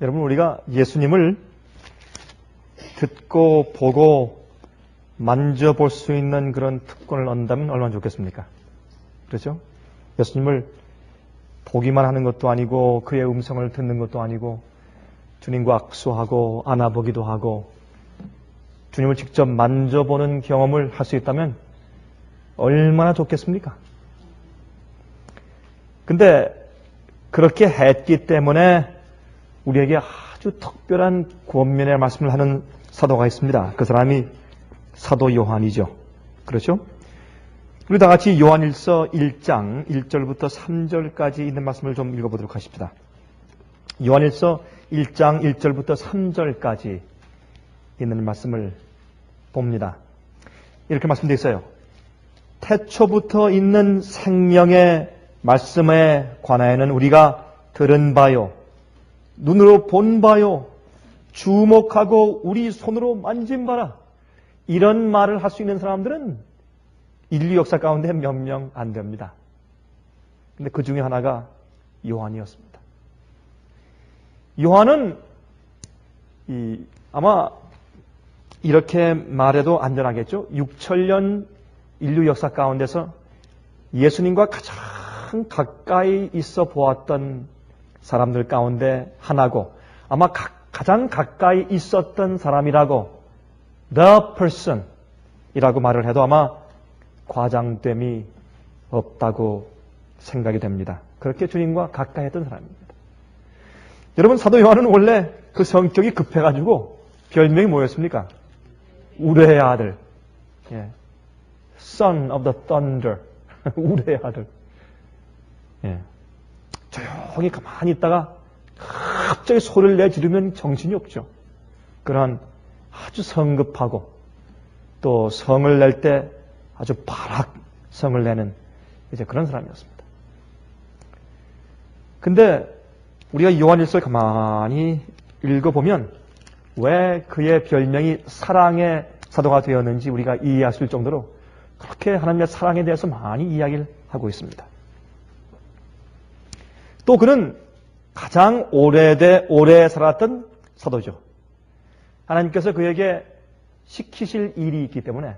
여러분, 우리가 예수님을 듣고 보고 만져볼 수 있는 그런 특권을 얻는다면 얼마나 좋겠습니까? 그렇죠? 예수님을 보기만 하는 것도 아니고 그의 음성을 듣는 것도 아니고 주님과 악수하고 안아보기도 하고 주님을 직접 만져보는 경험을 할 수 있다면 얼마나 좋겠습니까? 근데 그렇게 했기 때문에 우리에게 아주 특별한 권면의 말씀을 하는 사도가 있습니다. 그 사람이 사도 요한이죠. 그렇죠? 우리 다 같이 요한일서 1장 1절부터 3절까지 있는 말씀을 좀 읽어보도록 하십시다. 요한일서 1장 1절부터 3절까지 있는 말씀을 봅니다. 이렇게 말씀되어 있어요. 태초부터 있는 생명의 말씀에 관하여는 우리가 들은 바요, 눈으로 본 바요, 주목하고 우리 손으로 만진 바라. 이런 말을 할 수 있는 사람들은 인류 역사 가운데 몇 명 안 됩니다. 근데 그 중에 하나가 요한이었습니다. 요한은 아마 이렇게 말해도 안전하겠죠. 6천년 인류 역사 가운데서 예수님과 가장 가까이 있어 보았던 사람들 가운데 하나고 아마 가장 가까이 있었던 사람이라고 the person 이라고 말을 해도 아마 과장됨이 없다고 생각이 됩니다. 그렇게 주님과 가까이 했던 사람입니다. 여러분, 사도 요한은 원래 그 성격이 급해가지고 별명이 뭐였습니까? 우레의 아들. 예. Son of the Thunder. 우레의 아들. 예. 조용히 가만히 있다가 갑자기 소리를 내지르면 정신이 없죠. 그런 아주 성급하고 또 성을 낼 때 아주 바락 성을 내는 이제 그런 사람이었습니다. 근데 우리가 요한일서를 가만히 읽어보면 왜 그의 별명이 사랑의 사도가 되었는지 우리가 이해할 수 있을 정도로 그렇게 하나님의 사랑에 대해서 많이 이야기를 하고 있습니다. 또 그는 가장 오래 살았던 사도죠. 하나님께서 그에게 시키실 일이 있기 때문에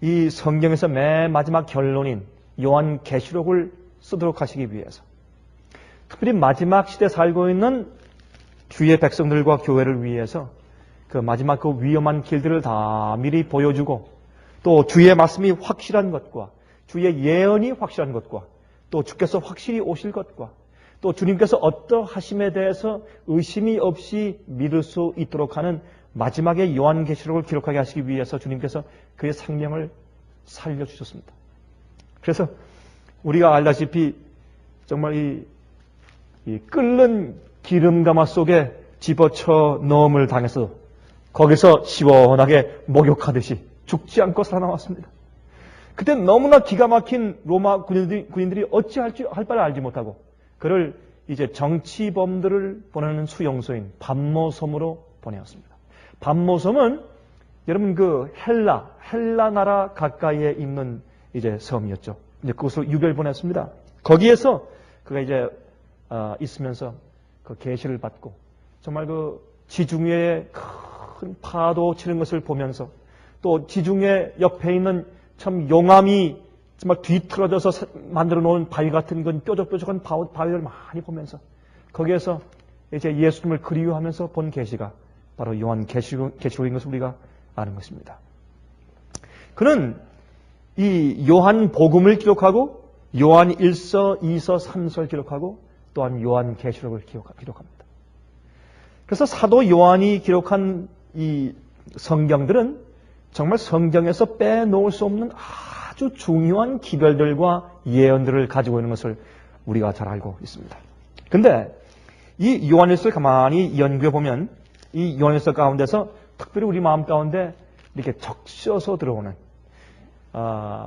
이 성경에서 맨 마지막 결론인 요한계시록을 쓰도록 하시기 위해서 특별히 마지막 시대에 살고 있는 주의 백성들과 교회를 위해서 그 마지막 그 위험한 길들을 다 미리 보여주고 또 주의 말씀이 확실한 것과 주의 예언이 확실한 것과 또 주께서 확실히 오실 것과 또 주님께서 어떠하심에 대해서 의심이 없이 믿을 수 있도록 하는 마지막에 요한계시록을 기록하게 하시기 위해서 주님께서 그의 생명을 살려주셨습니다. 그래서 우리가 알다시피 정말 이 끓는 기름가마 속에 집어쳐 넣음을 당해서 거기서 시원하게 목욕하듯이 죽지 않고 살아나왔습니다. 그때 너무나 기가 막힌 로마 군인들이 어찌할 바를 알지 못하고 그를 이제 정치범들을 보내는 수용소인 밤모섬으로 보내었습니다. 밤모섬은 여러분 그 헬라 나라 가까이에 있는 이제 섬이었죠. 이제 그곳으로 유배를 보냈습니다. 거기에서 그가 이제 있으면서 그 계시를 받고 정말 그 지중해에 큰 파도 치는 것을 보면서 또 지중해 옆에 있는 참 용암이 정말 뒤틀어져서 만들어 놓은 바위 같은 건 뾰족뾰족한 바위를 많이 보면서 거기에서 이제 예수님을 그리워하면서 본 계시가 바로 요한계시록인 것을 우리가 아는 것입니다. 그는 이 요한복음을 기록하고 요한 1서, 2서, 3서를 기록하고 또한 요한계시록을 기록합니다. 그래서 사도 요한이 기록한 이 성경들은 정말 성경에서 빼놓을 수 없는 아주 중요한 기별들과 예언들을 가지고 있는 것을 우리가 잘 알고 있습니다. 근데 이 요한일서를 가만히 연구해 보면 이 요한일서 가운데서 특별히 우리 마음 가운데 이렇게 적셔서 들어오는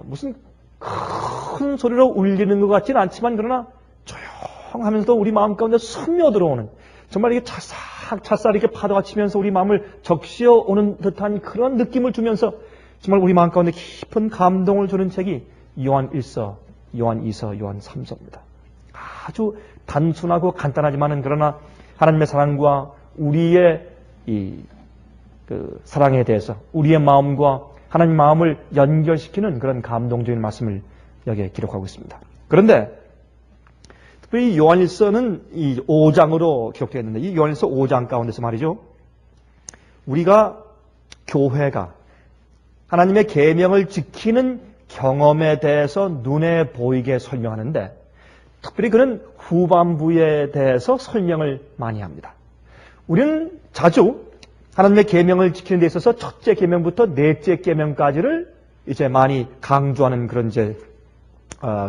무슨 큰 소리로 울리는 것 같지는 않지만 그러나 조용하면서도 우리 마음 가운데 스며 들어오는 정말 이게 찰싹 이렇게 파도가 치면서 우리 마음을 적시어 오는 듯한 그런 느낌을 주면서 정말 우리 마음 가운데 깊은 감동을 주는 책이 요한 1서, 요한 2서, 요한 3서입니다. 아주 단순하고 간단하지만은 그러나 하나님의 사랑과 우리의 사랑에 대해서 우리의 마음과 하나님 마음을 연결시키는 그런 감동적인 말씀을 여기에 기록하고 있습니다. 그런데 특별히 요한일서는 이 5장으로 기록되어 있는데 이 요한일서 5장 가운데서 말이죠. 우리가 교회가 하나님의 계명을 지키는 경험에 대해서 눈에 보이게 설명하는데 특별히 그는 후반부에 대해서 설명을 많이 합니다. 우리는 자주 하나님의 계명을 지키는 데 있어서 첫째 계명부터 넷째 계명까지를 이제 많이 강조하는 그런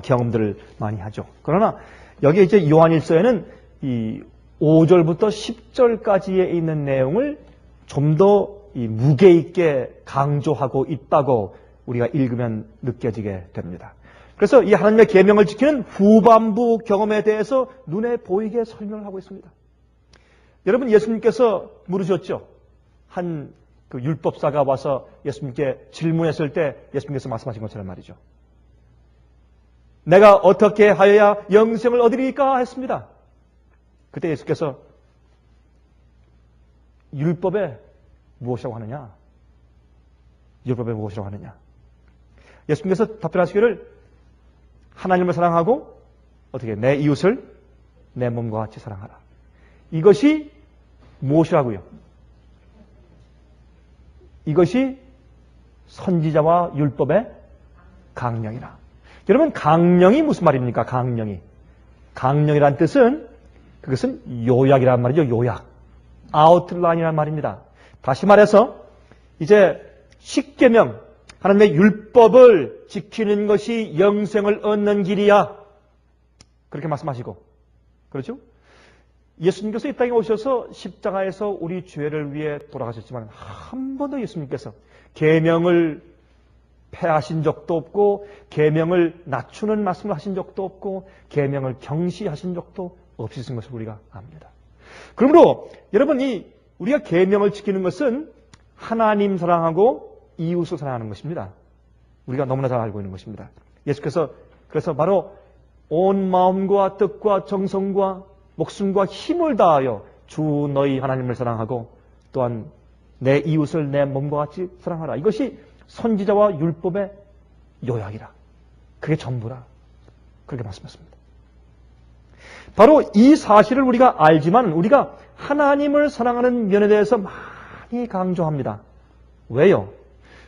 경험들을 많이 하죠. 그러나 여기 이제 요한일서에는 이 5절부터 10절까지에 있는 내용을 좀 더 무게 있게 강조하고 있다고 우리가 읽으면 느껴지게 됩니다. 그래서 이 하나님의 계명을 지키는 후반부 경험에 대해서 눈에 보이게 설명을 하고 있습니다. 여러분 예수님께서 물으셨죠. 한 율법사가 와서 예수님께 질문했을 때 예수님께서 말씀하신 것처럼 말이죠. 내가 어떻게 하여야 영생을 얻으리까 했습니다. 그때 예수께서 율법에 무엇이라고 하느냐? 율법에 무엇이라고 하느냐? 예수님께서 답변하시기를 하나님을 사랑하고 어떻게 내 이웃을 내 몸과 같이 사랑하라. 이것이 무엇이라고요? 이것이 선지자와 율법의 강령이라. 여러분 강령이 무슨 말입니까? 강령이. 강령이란 뜻은 그것은 요약이란 말이죠. 요약. 아웃라인이란 말입니다. 다시 말해서 이제 10계명 하나님의 율법을 지키는 것이 영생을 얻는 길이야. 그렇게 말씀하시고 그렇죠? 예수님께서 이 땅에 오셔서 십자가에서 우리 죄를 위해 돌아가셨지만 한 번도 예수님께서 계명을 폐하신 적도 없고 계명을 낮추는 말씀을 하신 적도 없고 계명을 경시하신 적도 없으신 것을 우리가 압니다. 그러므로 여러분이 우리가 계명을 지키는 것은 하나님 사랑하고 이웃을 사랑하는 것입니다. 우리가 너무나 잘 알고 있는 것입니다. 예수께서 그래서 바로 온 마음과 뜻과 정성과 목숨과 힘을 다하여 주 너희 하나님을 사랑하고 또한 내 이웃을 내 몸과 같이 사랑하라. 이것이 선지자와 율법의 요약이라. 그게 전부라. 그렇게 말씀했습니다. 바로 이 사실을 우리가 알지만 우리가 하나님을 사랑하는 면에 대해서 많이 강조합니다. 왜요?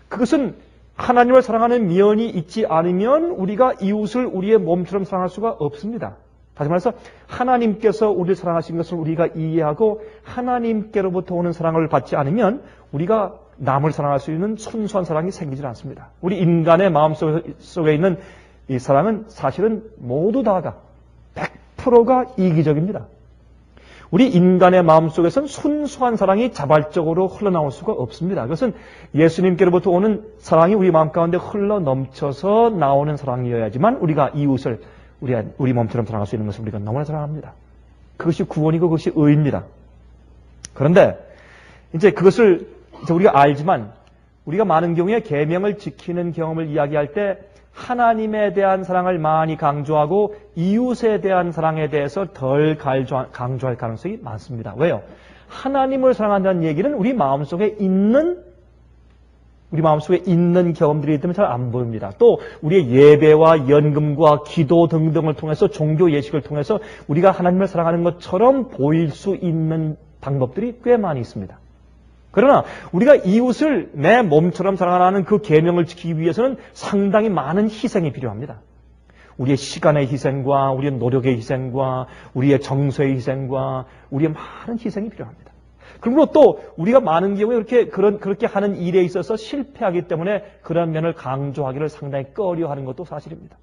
그것은 하나님을 사랑하는 면이 있지 않으면 우리가 이웃을 우리의 몸처럼 사랑할 수가 없습니다. 다시 말해서 하나님께서 우리를 사랑하신 것을 우리가 이해하고 하나님께로부터 오는 사랑을 받지 않으면 우리가 남을 사랑할 수 있는 순수한 사랑이 생기질 않습니다. 우리 인간의 마음속에 있는 이 사랑은 사실은 모두 다가 100%가 이기적입니다. 우리 인간의 마음속에서는 순수한 사랑이 자발적으로 흘러나올 수가 없습니다. 그것은 예수님께로부터 오는 사랑이 우리 마음 가운데 흘러넘쳐서 나오는 사랑이어야지만 우리가 이웃을 우리 몸처럼 사랑할 수 있는 것을 우리가 너무나 사랑합니다. 그것이 구원이고 그것이 의입니다. 그런데 이제 그것을 이제 우리가 알지만 우리가 많은 경우에 계명을 지키는 경험을 이야기할 때 하나님에 대한 사랑을 많이 강조하고 이웃에 대한 사랑에 대해서 덜 강조할 가능성이 많습니다. 왜요? 하나님을 사랑한다는 얘기는 우리 마음속에 있는 경험들이 있다면 잘 안 보입니다. 또 우리의 예배와 연금과 기도 등등을 통해서 종교 예식을 통해서 우리가 하나님을 사랑하는 것처럼 보일 수 있는 방법들이 꽤 많이 있습니다. 그러나 우리가 이웃을 내 몸처럼 사랑하는 그 계명을 지키기 위해서는 상당히 많은 희생이 필요합니다. 우리의 시간의 희생과 우리의 노력의 희생과 우리의 정서의 희생과 우리의 많은 희생이 필요합니다. 그러므로 또 우리가 많은 경우에 그렇게 하는 일에 있어서 실패하기 때문에 그런 면을 강조하기를 상당히 꺼려하는 것도 사실입니다.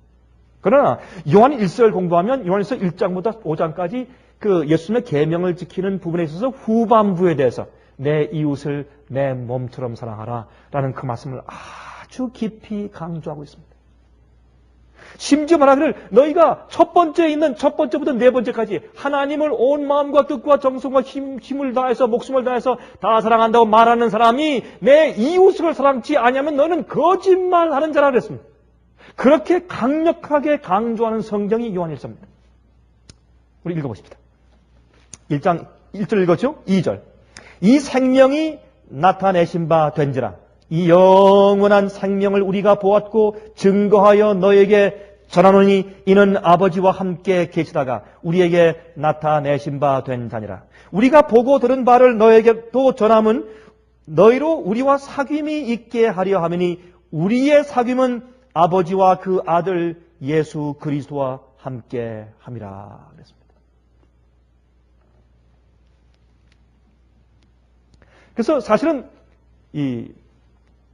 그러나 요한 1서를 공부하면 요한일서 1장부터 5장까지 그 예수님의 계명을 지키는 부분에 있어서 후반부에 대해서 내 이웃을 내 몸처럼 사랑하라 라는 그 말씀을 아주 깊이 강조하고 있습니다. 심지어 말하기를 너희가 첫 번째부터 네 번째까지 하나님을 온 마음과 뜻과 정성과 힘을 다해서 목숨을 다해서 다 사랑한다고 말하는 사람이 내 이웃을 사랑치 아니하면 너는 거짓말하는 자라 그랬습니다. 그렇게 강력하게 강조하는 성경이 요한일서입니다. 우리 읽어보십시다. 1장 1절 읽었죠? 2절. 이 생명이 나타내신 바 된지라. 이 영원한 생명을 우리가 보았고 증거하여 너에게 전하노니 이는 아버지와 함께 계시다가 우리에게 나타내신 바 된 자니라. 우리가 보고 들은 바를 너에게 또 전함은 너희로 우리와 사귐이 있게 하려 하매니 우리의 사귐은 아버지와 그 아들 예수 그리스도와 함께 함이라 그랬습니다. 그래서 사실은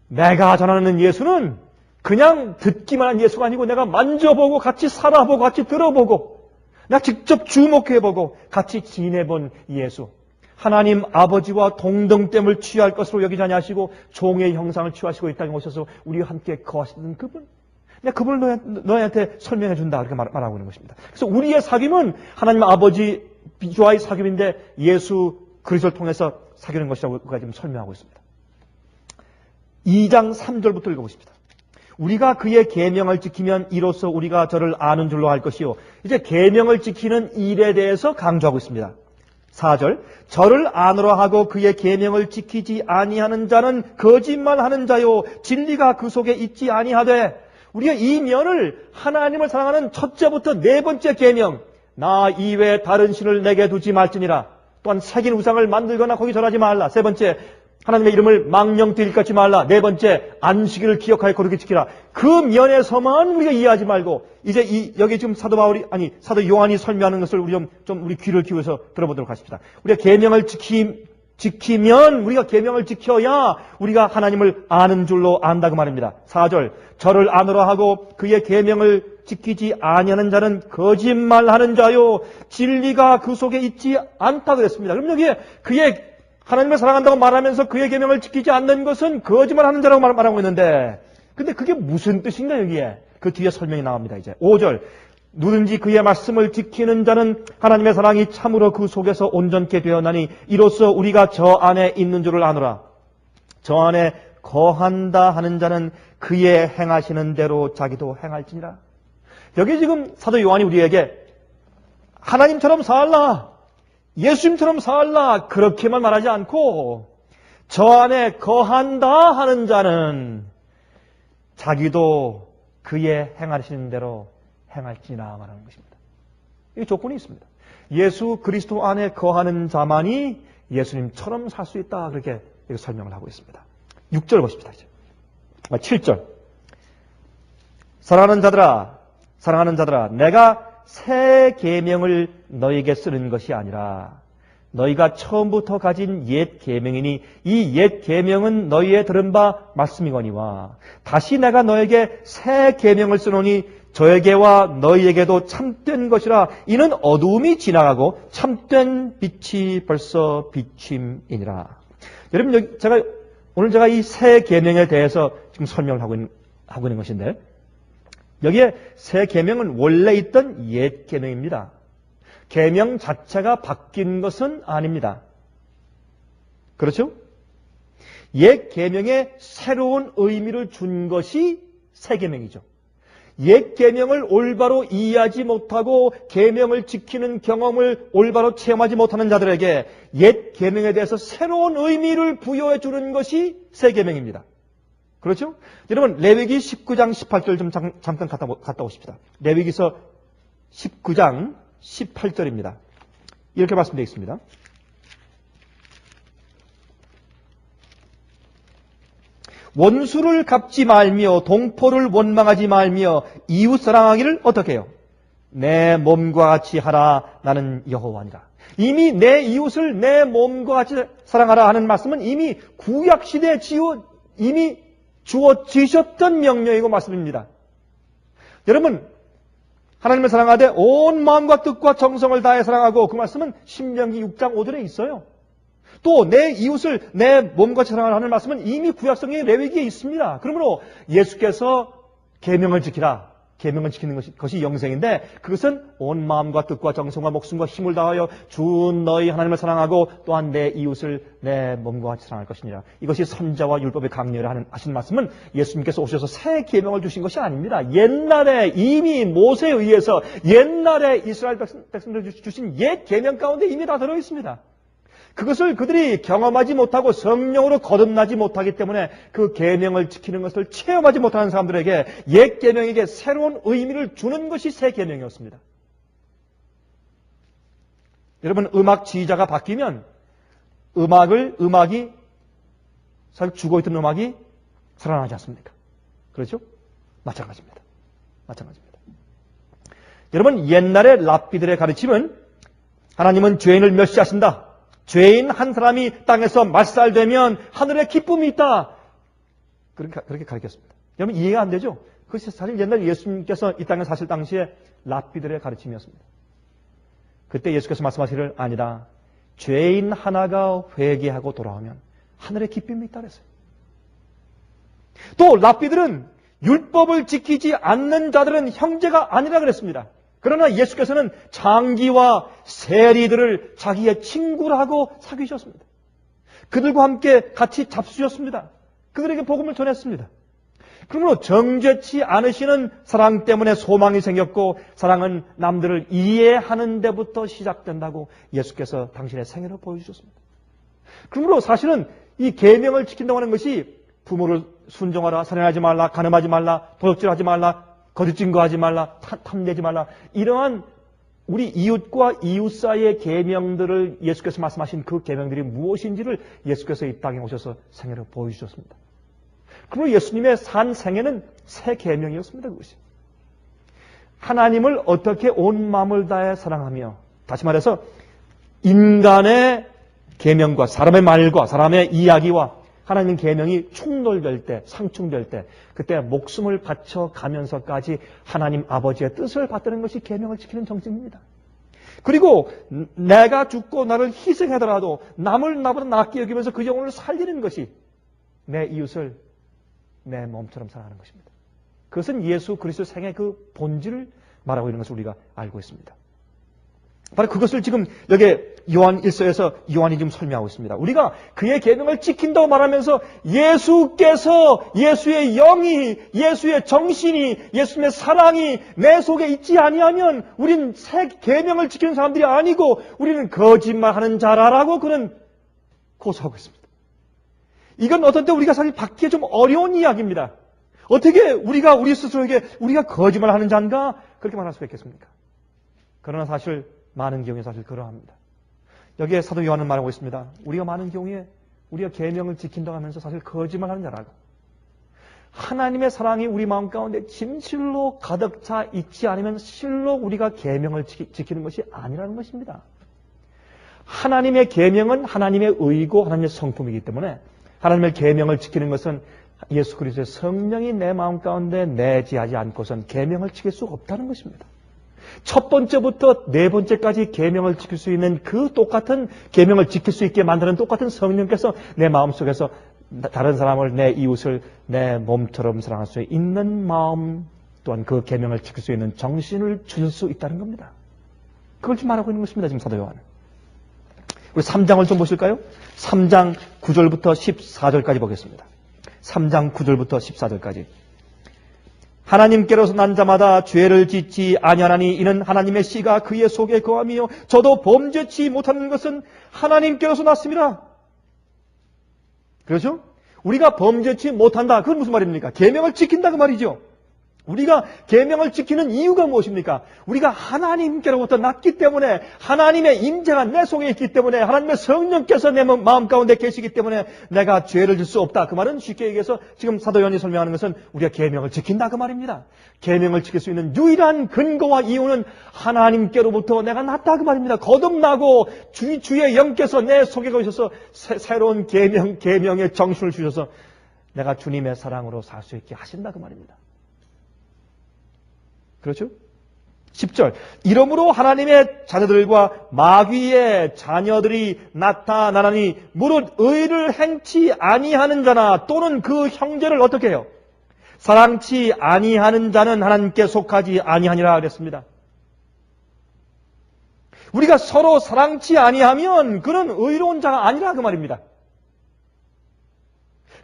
내가 전하는 예수는 그냥 듣기만 한 예수가 아니고 내가 만져보고 같이 살아보고 같이 들어보고 내가 직접 주목해보고 같이 지내본 예수. 하나님 아버지와 동등됨을 취할 것으로 여기지 아니하시고 종의 형상을 취하시고 이 땅에 오셔서 우리와 함께 거하시는 그분. 내가 그분을 너희한테 설명해 준다 그렇게 말하고 있는 것입니다. 그래서 우리의 사귐은 하나님 아버지와의 사귐인데 예수 그리스도를 통해서 사귀는 것이라고 우리가 지금 설명하고 있습니다. 2장 3절부터 읽어보십니다. 우리가 그의 계명을 지키면 이로써 우리가 저를 아는 줄로 알 것이요. 이제 계명을 지키는 일에 대해서 강조하고 있습니다. 4절. 저를 아노라 하고 그의 계명을 지키지 아니하는 자는 거짓말하는 자요 진리가 그 속에 있지 아니하되. 우리가 이 면을 하나님을 사랑하는 첫째부터 네 번째 계명, 나 이외에 다른 신을 내게 두지 말지니라. 또한 새긴 우상을 만들거나 거기 절하지 말라. 세 번째, 하나님의 이름을 망령되이 일컫지 말라. 네 번째, 안식일을 기억하여 거룩히 지키라. 그 면에서만 우리가 이해하지 말고 이제 여기 지금 사도 요한이 설명하는 것을 우리 귀를 기울여서 들어보도록 하십시다. 우리가 계명을 지키면 우리가 계명을 지켜야 우리가 하나님을 아는 줄로 안다 그 말입니다. 4절. 저를 아노라 하고 그의 계명을 지키지 아니하는 자는 거짓말하는 자요 진리가 그 속에 있지 않다 그랬습니다. 그럼 여기에 그의 하나님을 사랑한다고 말하면서 그의 계명을 지키지 않는 것은 거짓말하는 자라고 말하고 있는데 근데 그게 무슨 뜻인가 여기에? 그 뒤에 설명이 나옵니다. 이제 5절. 누든지 그의 말씀을 지키는 자는 하나님의 사랑이 참으로 그 속에서 온전케 되었나니 이로써 우리가 저 안에 있는 줄을 아노라. 저 안에 거한다 하는 자는 그의 행하시는 대로 자기도 행할지니라. 여기 지금 사도 요한이 우리에게 하나님처럼 살라, 예수님처럼 살라 그렇게만 말하지 않고 저 안에 거한다 하는 자는 자기도 그의 행하시는 대로 행할지나 말하는 것입니다. 이 조건이 있습니다. 예수 그리스도 안에 거하는 자만이 예수님처럼 살 수 있다 그렇게 설명을 하고 있습니다. 6절 보십시다. 이제. 7절. 사랑하는 자들아 내가 새 계명을 너희에게 쓰는 것이 아니라 너희가 처음부터 가진 옛 계명이니 이 옛 계명은 너희의 들은 바 말씀이거니와 다시 내가 너에게 새 계명을 쓰노니 저에게와 너희에게도 참된 것이라. 이는 어두움이 지나가고 참된 빛이 벌써 비침이니라. 여러분 오늘 제가 이 새 계명에 대해서 지금 설명을 하고 있는 것인데 여기에 새 계명은 원래 있던 옛 계명입니다. 계명 자체가 바뀐 것은 아닙니다. 그렇죠? 옛 계명에 새로운 의미를 준 것이 새 계명이죠. 옛 계명을 올바로 이해하지 못하고 계명을 지키는 경험을 올바로 체험하지 못하는 자들에게 옛 계명에 대해서 새로운 의미를 부여해 주는 것이 새 계명입니다. 그렇죠? 여러분 레위기 19장 18절 좀 잠깐 갔다 오십시다. 레위기서 19장 18절입니다. 이렇게 말씀되어 있습니다. 원수를 갚지 말며 동포를 원망하지 말며 이웃 사랑하기를 어떻게 해요? 내 몸과 같이 하라. 나는 여호와니라. 이미 내 이웃을 내 몸과 같이 사랑하라 하는 말씀은 이미 구약시대에 이미 주어지셨던 명령이고 말씀입니다. 여러분 하나님을 사랑하되 온 마음과 뜻과 정성을 다해 사랑하고 그 말씀은 신명기 6장 5절에 있어요. 또 내 이웃을 내 몸과 사랑하라 하는 말씀은 이미 구약성경의 레위기에 있습니다. 그러므로 예수께서 계명을 지키라. 계명을 지키는 것이 영생인데 그것은 온 마음과 뜻과 정성과 목숨과 힘을 다하여 주 너희 하나님을 사랑하고 또한 내 이웃을 내 몸과 같이 사랑할 것이니라. 이것이 선자와 율법의 강렬을 하신 말씀은 예수님께서 오셔서 새 계명을 주신 것이 아닙니다. 옛날에 이미 모세에 의해서 옛날에 이스라엘 백성들 주신 옛 계명 가운데 이미 다 들어있습니다. 그것을 그들이 경험하지 못하고 성령으로 거듭나지 못하기 때문에 그 계명을 지키는 것을 체험하지 못하는 사람들에게 옛 계명에게 새로운 의미를 주는 것이 새 계명이었습니다. 여러분, 음악 지휘자가 바뀌면 음악이 사실 죽어있던 음악이 살아나지 않습니까? 그렇죠? 마찬가지입니다. 여러분, 옛날의 랍비들의 가르침은 하나님은 죄인을 멸시하신다. 죄인 한 사람이 땅에서 말살되면 하늘에 기쁨이 있다. 그렇게 가르쳤습니다. 여러분, 이해가 안 되죠? 그것이 사실 옛날 예수님께서 이 땅에 사실 당시에 랍비들의 가르침이었습니다. 그때 예수께서 말씀하시기를 아니다. 죄인 하나가 회개하고 돌아오면 하늘에 기쁨이 있다 그랬어요. 또 랍비들은 율법을 지키지 않는 자들은 형제가 아니라 그랬습니다. 그러나 예수께서는 장기와 세리들을 자기의 친구라고 사귀셨습니다. 그들과 함께 같이 잡수셨습니다. 그들에게 복음을 전했습니다. 그러므로 정죄치 않으시는 사랑 때문에 소망이 생겼고 사랑은 남들을 이해하는 데부터 시작된다고 예수께서 당신의 생애를 보여주셨습니다. 그러므로 사실은 이 계명을 지킨다고 하는 것이 부모를 순종하라, 살인하지 말라, 간음하지 말라, 도둑질하지 말라, 거짓 증거하지 말라, 탐내지 말라, 이러한 우리 이웃과 이웃 사이의 계명들을 예수께서 말씀하신 그 계명들이 무엇인지를 예수께서 이 땅에 오셔서 생애를 보여주셨습니다. 그리고 예수님의 산 생애는 새 계명이었습니다. 그것이 하나님을 어떻게 온 마음을 다해 사랑하며, 다시 말해서 인간의 계명과 사람의 말과 사람의 이야기와 하나님 계명이 충돌될 때, 상충될 때, 그때 목숨을 바쳐 가면서까지 하나님 아버지의 뜻을 받드는 것이 계명을 지키는 정신입니다. 그리고 내가 죽고 나를 희생하더라도 남을 나보다 낫게 여기면서 그 영혼을 살리는 것이 내 이웃을 내 몸처럼 사랑하는 것입니다. 그것은 예수 그리스도 생의 그 본질을 말하고 있는 것을 우리가 알고 있습니다. 바로 그것을 지금 여기 요한 1서에서 요한이 지금 설명하고 있습니다. 우리가 그의 계명을 지킨다고 말하면서 예수께서, 예수의 영이, 예수의 정신이, 예수님의 사랑이 내 속에 있지 아니하면 우리는 새 계명을 지키는 사람들이 아니고 우리는 거짓말하는 자라라고 그는 고소하고 있습니다. 이건 어떤 때 우리가 사실 받기에 좀 어려운 이야기입니다. 어떻게 우리가 우리 스스로에게 우리가 거짓말하는 자인가 그렇게 말할 수가 있겠습니까? 그러나 사실 많은 경우에 사실 그러합니다. 여기에 사도 요한은 말하고 있습니다. 우리가 많은 경우에 우리가 계명을 지킨다고 하면서 사실 거짓말하는 자라고, 하나님의 사랑이 우리 마음 가운데 진실로 가득 차 있지 않으면 실로 우리가 계명을 지키는 것이 아니라는 것입니다. 하나님의 계명은 하나님의 의고 하나님의 성품이기 때문에 하나님의 계명을 지키는 것은 예수 그리스도의 성령이 내 마음 가운데 내재하지 않고선 계명을 지킬 수 없다는 것입니다. 첫 번째부터 네 번째까지 계명을 지킬 수 있는 그 똑같은 계명을 지킬 수 있게 만드는 똑같은 성령께서 내 마음속에서 다른 사람을, 내 이웃을 내 몸처럼 사랑할 수 있는 마음, 또한 그 계명을 지킬 수 있는 정신을 주실 수 있다는 겁니다. 그걸 지금 말하고 있는 것입니다. 지금 사도 요한은. 우리 3장을 좀 보실까요? 3장 9절부터 14절까지 보겠습니다. 3장 9절부터 14절까지. 하나님께로서 난 자마다 죄를 짓지 아니하나니 이는 하나님의 씨가 그의 속에 거하며 저도 범죄치 못하는 것은 하나님께로서 났습니다. 그렇죠? 우리가 범죄치 못한다. 그건 무슨 말입니까? 계명을 지킨다 그 말이죠. 우리가 계명을 지키는 이유가 무엇입니까? 우리가 하나님께로부터 났기 때문에, 하나님의 임재가 내 속에 있기 때문에, 하나님의 성령께서 내 마음 가운데 계시기 때문에 내가 죄를 질 수 없다. 그 말은 쉽게 얘기해서 지금 사도 요한이 설명하는 것은 우리가 계명을 지킨다 그 말입니다. 계명을 지킬 수 있는 유일한 근거와 이유는 하나님께로부터 내가 났다 그 말입니다. 거듭나고 주의 영께서 내 속에 오셔서 새로운 계명의 정신을 주셔서 내가 주님의 사랑으로 살 수 있게 하신다 그 말입니다. 그렇죠? 10절. 이러므로 하나님의 자녀들과 마귀의 자녀들이 나타나니 무릇 의를 행치 아니하는 자나 또는 그 형제를 어떻게 해요? 사랑치 아니하는 자는 하나님께 속하지 아니하니라 그랬습니다. 우리가 서로 사랑치 아니하면 그는 의로운 자가 아니라 그 말입니다.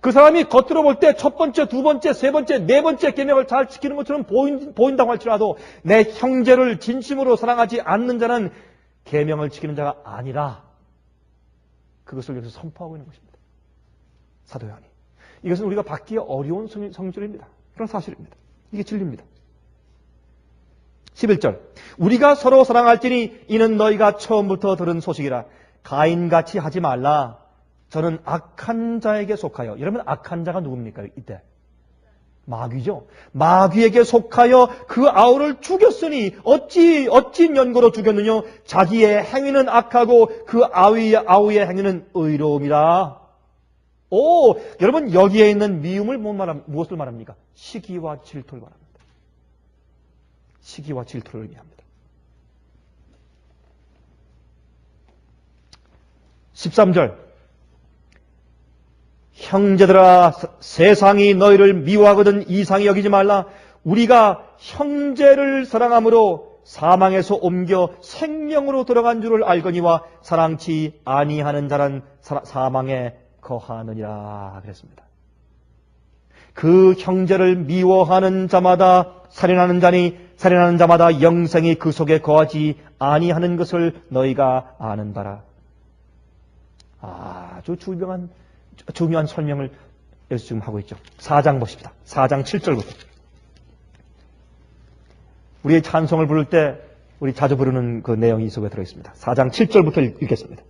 그 사람이 겉으로 볼 때 첫 번째, 두 번째, 세 번째, 네 번째 계명을 잘 지키는 것처럼 보인다고 할지라도 내 형제를 진심으로 사랑하지 않는 자는 계명을 지키는 자가 아니라 그것을 여기서 선포하고 있는 것입니다. 사도 요한이. 이것은 우리가 받기 어려운 성질입니다. 그런 사실입니다. 이게 진리입니다. 11절. 우리가 서로 사랑할지니 이는 너희가 처음부터 들은 소식이라. 가인같이 하지 말라. 저는 악한 자에게 속하여. 여러분 악한 자가 누굽니까? 이때. 마귀죠. 마귀에게 속하여 그 아우를 죽였으니 어찌 연고로 죽였느냐. 자기의 행위는 악하고 그 아우의 행위는 의로움이라. 오, 여러분 여기에 있는 미움을 무엇을 말합니까? 시기와 질투를 말합니다. 시기와 질투를 의미합니다. 13절. 형제들아 세상이 너희를 미워하거든 이상히 여기지 말라. 우리가 형제를 사랑함으로 사망에서 옮겨 생명으로 들어간 줄을 알거니와 사랑치 아니하는 자는 사망에 거하느니라 그랬습니다. 그 형제를 미워하는 자마다 살인하는 자니 살인하는 자마다 영생이 그 속에 거하지 아니하는 것을 너희가 아는 바라. 아주 중요한 설명을 여기서 지금 하고 있죠. 4장 보십시다. 4장 7절부터. 우리의 찬송을 부를 때 우리 자주 부르는 그 내용이 이 속에 들어있습니다. 4장 7절부터 읽겠습니다.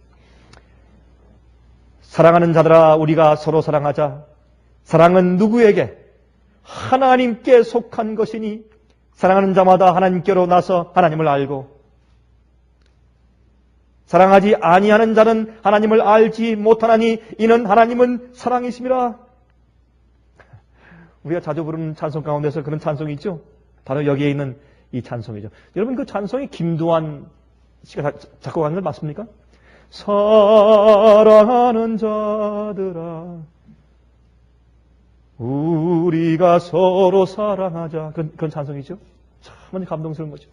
사랑하는 자들아 우리가 서로 사랑하자. 사랑은 누구에게? 하나님께 속한 것이니 사랑하는 자마다 하나님께로 나서 하나님을 알고 사랑하지 아니하는 자는 하나님을 알지 못하나니 이는 하나님은 사랑이심이라. 우리가 자주 부르는 찬송 가운데서 그런 찬송이 있죠. 바로 여기에 있는 이 찬송이죠. 여러분 그 찬송이 김두한 씨가 작곡한 걸 맞습니까? 사랑하는 자들아 우리가 서로 사랑하자. 그런 찬송이죠. 참 감동스러운 거죠.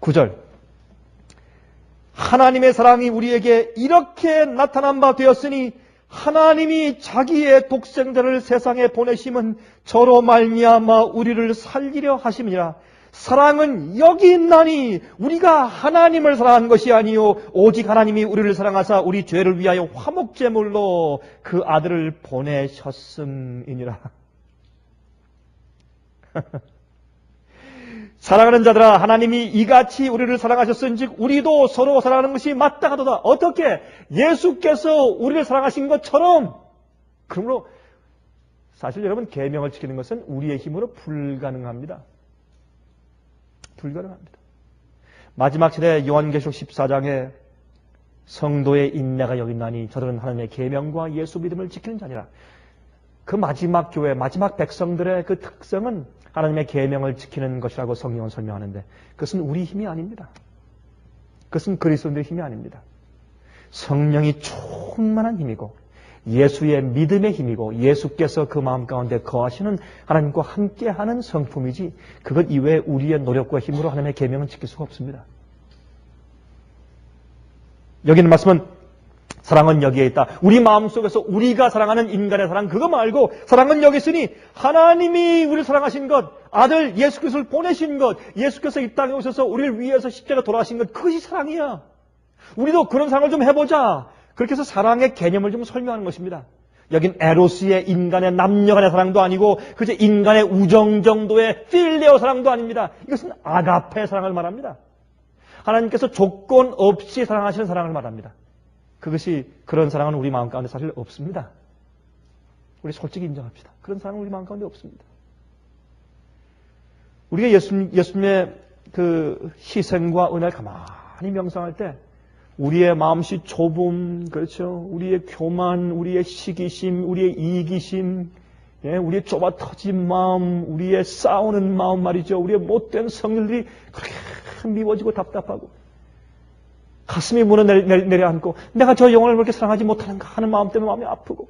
9절. 하나님의 사랑이 우리에게 이렇게 나타난 바 되었으니 하나님이 자기의 독생자를 세상에 보내심은 저로 말미암아 우리를 살리려 하심이라. 사랑은 여기 있나니 우리가 하나님을 사랑한 것이 아니요 오직 하나님이 우리를 사랑하사 우리 죄를 위하여 화목제물로 그 아들을 보내셨음이니라. 사랑하는 자들아 하나님이 이같이 우리를 사랑하셨은즉 우리도 서로 사랑하는 것이 마땅하도다. 어떻게? 예수께서 우리를 사랑하신 것처럼. 그러므로 사실 여러분 계명을 지키는 것은 우리의 힘으로 불가능합니다. 불가능합니다. 마지막 시대 요한계시록 14장에 성도의 인내가 여기 있나니 저들은 하나님의 계명과 예수 믿음을 지키는 자니라. 그 마지막 교회, 마지막 백성들의 그 특성은 하나님의 계명을 지키는 것이라고 성경은 설명하는데 그것은 우리 힘이 아닙니다. 그것은 그리스도인들의 힘이 아닙니다. 성령이 충만한 힘이고 예수의 믿음의 힘이고 예수께서 그 마음 가운데 거하시는 하나님과 함께하는 성품이지 그것 이외에 우리의 노력과 힘으로 하나님의 계명은 지킬 수가 없습니다. 여기 있는 말씀은 사랑은 여기에 있다. 우리 마음속에서 우리가 사랑하는 인간의 사랑 그거 말고 사랑은 여기 있으니 하나님이 우리를 사랑하신 것 아들 예수 그리스도를 보내신 것 예수께서 이 땅에 오셔서 우리를 위해서 십자가 돌아가신 것 그것이 사랑이야. 우리도 그런 사랑을 좀 해보자. 그렇게 해서 사랑의 개념을 좀 설명하는 것입니다. 여긴 에로스의 인간의 남녀간의 사랑도 아니고 그저 인간의 우정 정도의 필레오 사랑도 아닙니다. 이것은 아가페 사랑을 말합니다. 하나님께서 조건 없이 사랑하시는 사랑을 말합니다. 그것이 그런 사랑은 우리 마음 가운데 사실 없습니다. 우리 솔직히 인정합시다. 그런 사랑은 우리 마음 가운데 없습니다. 우리가 예수님의 그 희생과 은혜를 가만히 명상할 때 우리의 마음씨 좁음, 그렇죠? 우리의 교만, 우리의 시기심, 우리의 이기심, 우리의 좁아 터진 마음, 우리의 싸우는 마음 말이죠. 우리의 못된 성질들이 그렇게 미워지고 답답하고 가슴이 무너내려앉고 내가 저 영혼을 그렇게 사랑하지 못하는가 하는 마음 때문에 마음이 아프고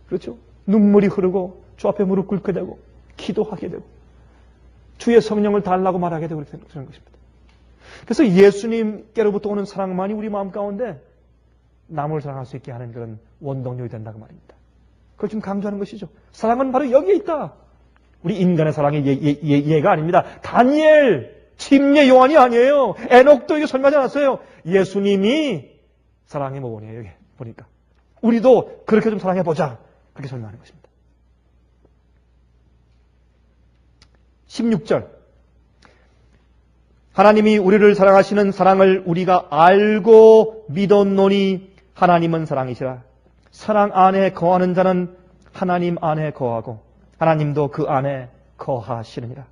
그렇죠? 눈물이 흐르고 주 앞에 무릎 꿇게 되고 기도하게 되고 주의 성령을 달라고 말하게 되고 그런 것입니다. 그래서 예수님께로부터 오는 사랑만이 우리 마음 가운데 남을 사랑할 수 있게 하는 그런 원동력이 된다고 말입니다. 그걸 지금 강조하는 것이죠. 사랑은 바로 여기에 있다. 우리 인간의 사랑의 예가 아닙니다. 다니엘 침례 요한이 아니에요. 에녹도 이게 설명하지 않았어요. 예수님이 사랑의 모범이에요. 여기 보니까. 우리도 그렇게 좀 사랑해보자. 그렇게 설명하는 것입니다. 16절. 하나님이 우리를 사랑하시는 사랑을 우리가 알고 믿었노니 하나님은 사랑이시라. 사랑 안에 거하는 자는 하나님 안에 거하고 하나님도 그 안에 거하시느니라.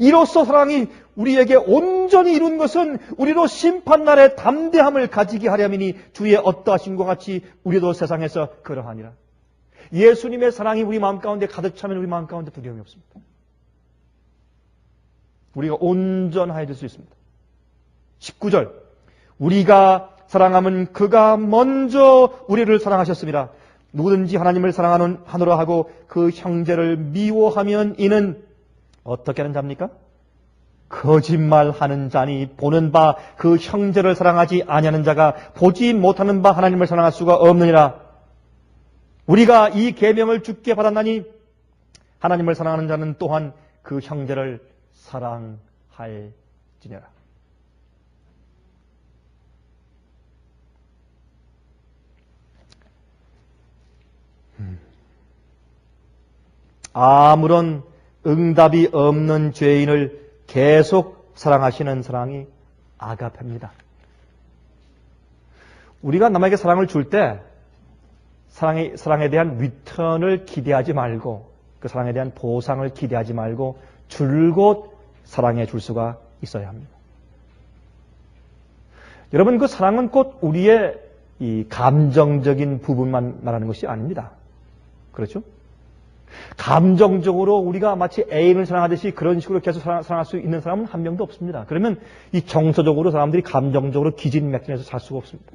이로써 사랑이 우리에게 온전히 이룬 것은 우리로 심판날에 담대함을 가지게 하려니니 주의 어떠하심과 같이 우리도 세상에서 그러하니라. 예수님의 사랑이 우리 마음 가운데 가득 차면 우리 마음 가운데 두려움이 없습니다. 우리가 온전해질 수 있습니다. 19절. 우리가 사랑함은 그가 먼저 우리를 사랑하셨습니다. 누구든지 하나님을 사랑하노라 하고 그 형제를 미워하면 이는 어떻게 하는 자입니까? 거짓말하는 자니 보는 바 그 형제를 사랑하지 아니하는 자가 보지 못하는 바 하나님을 사랑할 수가 없느니라. 우리가 이 계명을 주께 받았나니 하나님을 사랑하는 자는 또한 그 형제를 사랑할지니라. 아무런 응답이 없는 죄인을 계속 사랑하시는 사랑이 아가페입니다. 우리가 남에게 사랑을 줄 때 사랑에 대한 리턴을 기대하지 말고 그 사랑에 대한 보상을 기대하지 말고 줄곧 사랑해 줄 수가 있어야 합니다. 여러분, 그 사랑은 곧 우리의 이 감정적인 부분만 말하는 것이 아닙니다. 그렇죠? 감정적으로 우리가 마치 애인을 사랑하듯이 그런 식으로 계속 사랑할 수 있는 사람은 한 명도 없습니다. 그러면 이 정서적으로 사람들이 감정적으로 기진맥진해서 살 수가 없습니다.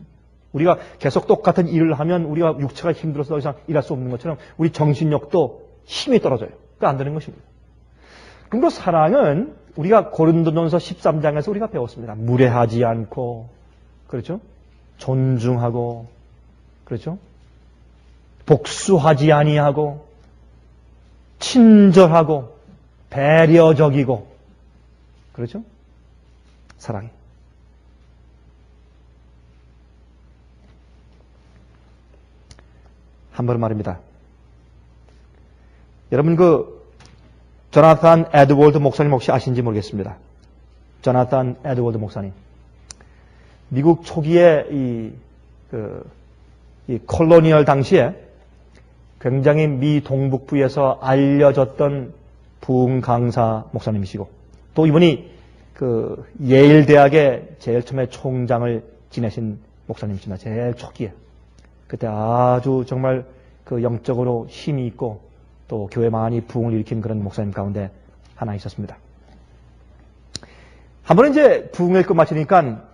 우리가 계속 똑같은 일을 하면 우리가 육체가 힘들어서 더 이상 일할 수 없는 것처럼 우리 정신력도 힘이 떨어져요. 그러니까 안 되는 것입니다. 그리고 사랑은 우리가 고린도전서 13장에서 우리가 배웠습니다. 무례하지 않고, 그렇죠? 존중하고, 그렇죠? 복수하지 아니하고, 친절하고, 배려적이고, 그렇죠? 사랑이. 한 번 말입니다. 여러분 조나탄 에드월드 목사님 혹시 아신지 모르겠습니다. 조나탄 에드월드 목사님. 미국 초기에 이 콜로니얼 당시에 굉장히 미 동북부에서 알려졌던 부흥 강사 목사님이시고 또 이분이 예일 대학의 제일 처음에 총장을 지내신 목사님이십니다. 제일 초기에. 그때 아주 정말 영적으로 힘이 있고 또 교회 많이 부흥을 일으킨 그런 목사님 가운데 하나 있었습니다. 한 번은 이제 부흥을 끝마치니까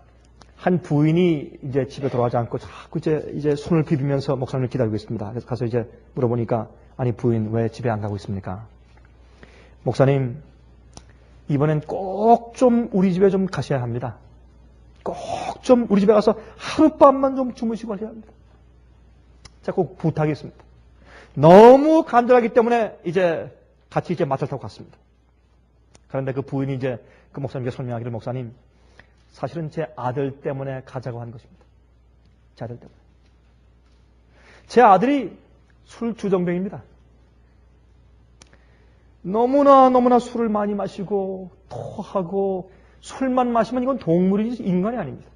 한 부인이 이제 집에 돌아가지 않고 자꾸 이제 손을 비비면서 목사님을 기다리고 있습니다. 그래서 가서 이제 물어보니까 아니 부인 왜 집에 안 가고 있습니까? 목사님 이번엔 꼭 좀 우리 집에 좀 가셔야 합니다. 꼭 좀 우리 집에 가서 하룻밤만 좀 주무시고 가셔야 합니다. 제가 꼭 부탁했습니다. 너무 간절하기 때문에 이제 같이 이제 마차를 타고 갔습니다. 그런데 그 부인이 이제 그 목사님께 설명하기를 목사님 사실은 제 아들 때문에 가자고 한 것입니다. 제 아들 때문에. 제 아들이 술 주정뱅입니다. 너무나 술을 많이 마시고 토하고 술만 마시면 이건 동물이지 인간이 아닙니다.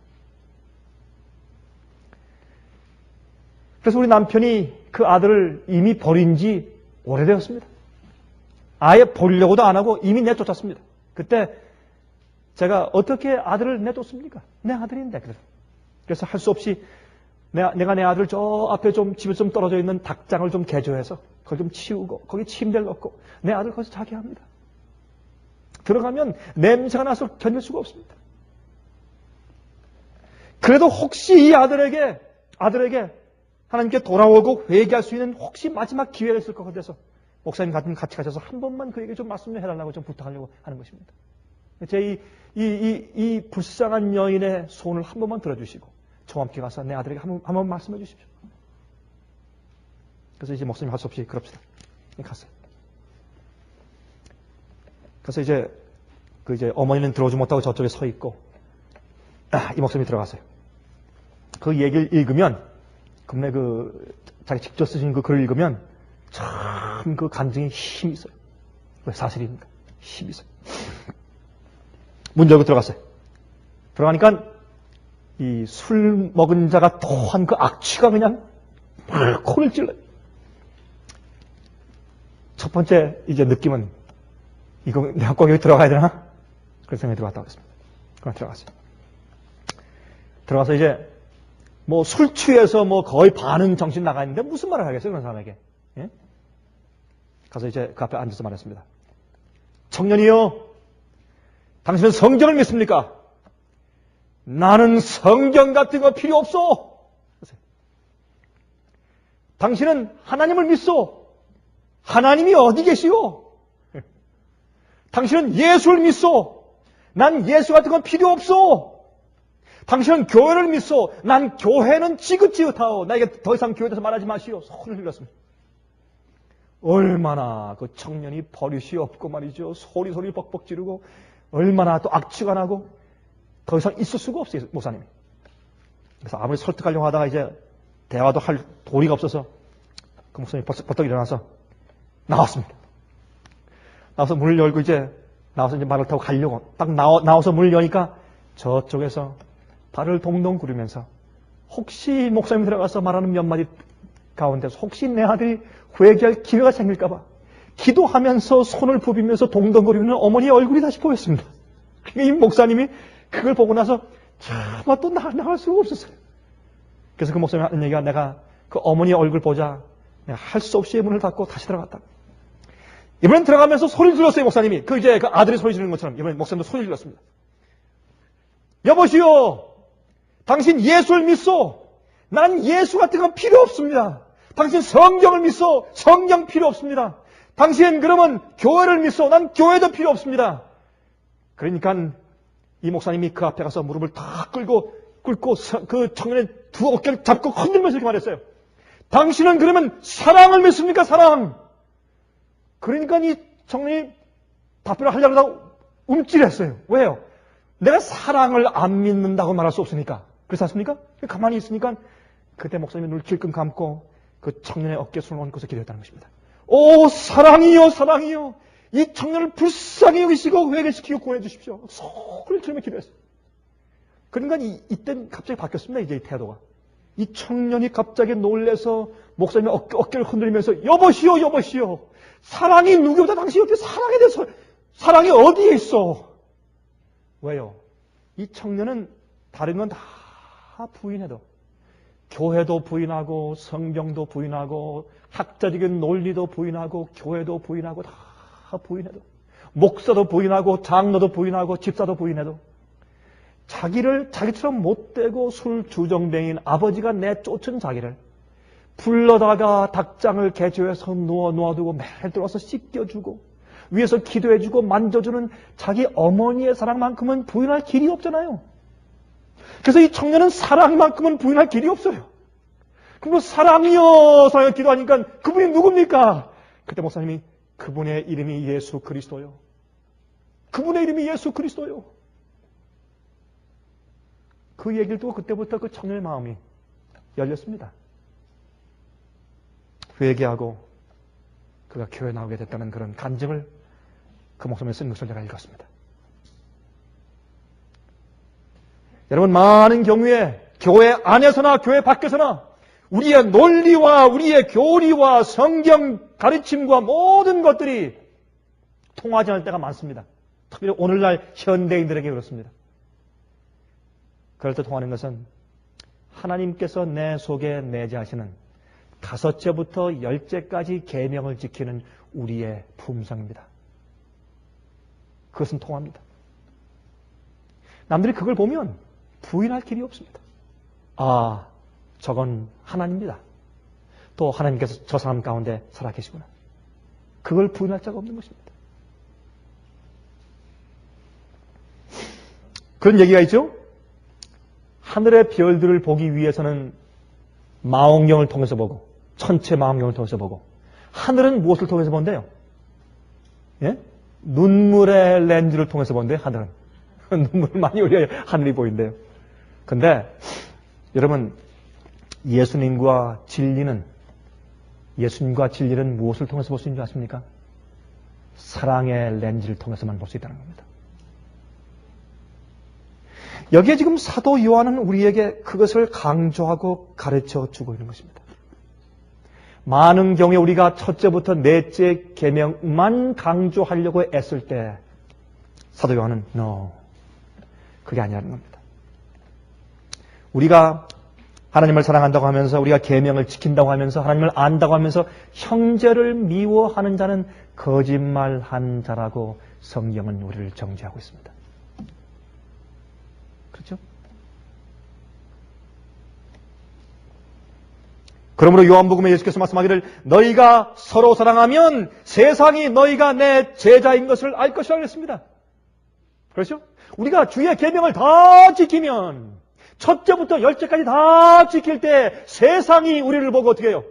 그래서 우리 남편이 그 아들을 이미 버린 지 오래되었습니다. 아예 버리려고도 안 하고 이미 내쫓았습니다. 그때 제가 어떻게 아들을 내쫓습니까? 내 아들인데. 그래서 할 수 없이 내가 내 아들을 저 앞에 집에 좀 떨어져 있는 닭장을 좀 개조해서 거기 좀 치우고 거기 침대를 넣고 내 아들 거기서 자게 합니다. 들어가면 냄새가 나서 견딜 수가 없습니다. 그래도 혹시 이 아들에게 하나님께 돌아오고 회개할 수 있는 혹시 마지막 기회가 있을 것 같아서 목사님 같이 가셔서 한 번만 그에게 좀 말씀 좀 해달라고 좀 부탁하려고 하는 것입니다. 제 이 불쌍한 여인의 손을 한 번만 들어주시고 저와 함께 가서 내 아들에게 한 번 말씀해 주십시오. 그래서 이제 목사님 할 수 없이 그럽시다. 갔어요. 그래서 이제 그 이제 어머니는 들어오지 못하고 저쪽에 서 있고, 이 목사님이 들어갔어요. 그 얘기를 읽으면, 금내 자기 직접 쓰신 그 글을 읽으면, 참 그 간증에 힘이 있어요. 왜 사실입니까? 힘이 있어요. 문 열고 들어갔어요. 들어가니까, 이 술 먹은 자가 토한 그 악취가 그냥, 코를 찔러요. 첫 번째 이제 느낌은, 이거 내가 꼭 여기 들어가야 되나? 그래서 생각이 들어갔다고 했습니다. 그럼 들어갔어요. 들어가서 이제, 술 취해서 거의 반은 정신 나가 있는데 무슨 말을 하겠어요, 그런 사람에게. 예? 가서 이제 그 앞에 앉아서 말했습니다. 청년이요, 당신은 성경을 믿습니까? 나는 성경 같은 거 필요 없어. 당신은 하나님을 믿소. 하나님이 어디 계시오? 당신은 예수를 믿소. 난 예수 같은 건 필요 없소. 당신은 교회를 믿소. 난 교회는 지긋지긋하오. 나에게 더 이상 교회에 대해서 말하지 마시오. 손을 들었습니다. 얼마나 그 청년이 버릇이 없고 말이죠. 소리 벅벅 지르고 얼마나 또 악취가 나고 더 이상 있을 수가 없어요, 목사님이. 그래서 아무리 설득하려고 하다가 이제 대화도 할 도리가 없어서 그 목사님이 벌떡 일어나서 나왔습니다. 나와서 문을 열고 나와서 이제 말을 타고 가려고 딱 나와서 문을 여니까 저쪽에서 발을 동동 구르면서 혹시 목사님이 들어가서 말하는 몇 마디 가운데서 혹시 내 아들이 회개할 기회가 생길까봐 기도하면서 손을 부비면서 동동거리는 어머니의 얼굴이 다시 보였습니다. 이 목사님이 그걸 보고 나서 차마 또 나갈 수가 없었어요. 그래서 그 목사님이 하는 얘기가 내가 그 어머니의 얼굴 보자 내가 할 수 없이 문을 닫고 다시 들어갔다. 이번엔 들어가면서 소리 질렀어요, 목사님이. 그 아들이 소리 지르는 것처럼 이번엔 목사님도 소리 질렀습니다. 여보시오, 당신 예수를 믿소. 난 예수 같은 건 필요 없습니다. 당신 성경을 믿소. 성경 필요 없습니다. 당신 그러면 교회를 믿소. 난 교회도 필요 없습니다. 그러니까 이 목사님이 그 앞에 가서 무릎을 다 꿇고 그 청년의 두 어깨를 잡고 흔들면서 이렇게 말했어요. 당신은 그러면 사랑을 믿습니까? 사랑. 그러니까 이 청년이 답변을 하려고 하다가 움찔했어요. 왜요? 내가 사랑을 안 믿는다고 말할 수 없으니까. 그렇지 않습니까? 가만히 있으니까 그때 목사님이 눈을 질끈 감고 그 청년의 어깨에 손을 얹고서 기도했다는 것입니다. 오, 사랑이요, 사랑이요. 이 청년을 불쌍히 여기시고 회개시키고 구원해 주십시오. 소리를 지르며 기도했어요. 그러니까 이때는 갑자기 바뀌었습니다. 이제 이 태도가. 이 청년이 갑자기 놀래서 목사님의 어깨를 흔들면서 여보시오, 여보시오. 사랑이 누구보다 당신이 어떻게 사랑에 대해서 사랑이 어디에 있어? 왜요? 이 청년은 다른 건 다 부인해도 교회도 부인하고 성경도 부인하고 학자적인 논리도 부인하고 교회도 부인하고 다 부인해도 목사도 부인하고 장로도 부인하고 집사도 부인해도 자기를 자기처럼 못되고 술 주정뱅이인 아버지가 내쫓은 자기를 불러다가 닭장을 개조해서 놓아두고 매일 들어와서 씻겨주고 위에서 기도해주고 만져주는 자기 어머니의 사랑만큼은 부인할 길이 없잖아요. 그래서 이 청년은 사랑만큼은 부인할 길이 없어요. 그리고 사랑이요 사랑을 기도하니까 그분이 누굽니까? 그때 목사님이 그분의 이름이 예수 그리스도요. 그분의 이름이 예수 그리스도요. 그 얘기를 듣고 그때부터 그 청년의 마음이 열렸습니다. 회개하고 그가 교회에 나오게 됐다는 그런 간증을 그 목사님이 쓴 것을 제가 읽었습니다. 여러분, 많은 경우에 교회 안에서나 교회 밖에서나 우리의 논리와 우리의 교리와 성경 가르침과 모든 것들이 통하지 않을 때가 많습니다. 특별히 오늘날 현대인들에게 그렇습니다. 그럴 때 통하는 것은 하나님께서 내 속에 내재하시는 5제부터 10제까지 계명을 지키는 우리의 품성입니다. 그것은 통합니다. 남들이 그걸 보면 부인할 길이 없습니다. 아, 저건 하나님입니다. 또 하나님께서 저 사람 가운데 살아계시구나. 그걸 부인할 자가 없는 것입니다. 그런 얘기가 있죠? 하늘의 별들을 보기 위해서는 망원경을 통해서 보고 천체 망원경을 통해서 보고 하늘은 무엇을 통해서 본대요? 예? 눈물의 렌즈를 통해서 본대요, 하늘은. 눈물을 많이 흘려야 하늘이 보인대요. 근데 여러분, 예수님과 진리는 무엇을 통해서 볼 수 있는 줄 아십니까? 사랑의 렌즈를 통해서만 볼 수 있다는 겁니다. 여기에 지금 사도 요한은 우리에게 그것을 강조하고 가르쳐 주고 있는 것입니다. 많은 경우에 우리가 첫째부터 넷째 계명만 강조하려고 애쓸 때 사도 요한은 그게 아니라는 겁니다. 우리가 하나님을 사랑한다고 하면서 우리가 계명을 지킨다고 하면서 하나님을 안다고 하면서 형제를 미워하는 자는 거짓말한 자라고 성경은 우리를 정죄하고 있습니다. 그렇죠? 그러므로 요한복음에 예수께서 말씀하기를 너희가 서로 사랑하면 세상이 너희가 내 제자인 것을 알 것이라고 그랬습니다. 그렇죠? 우리가 주의 계명을 다 지키면 첫째부터 열째까지 다 지킬 때 세상이 우리를 보고 어떻게 해요?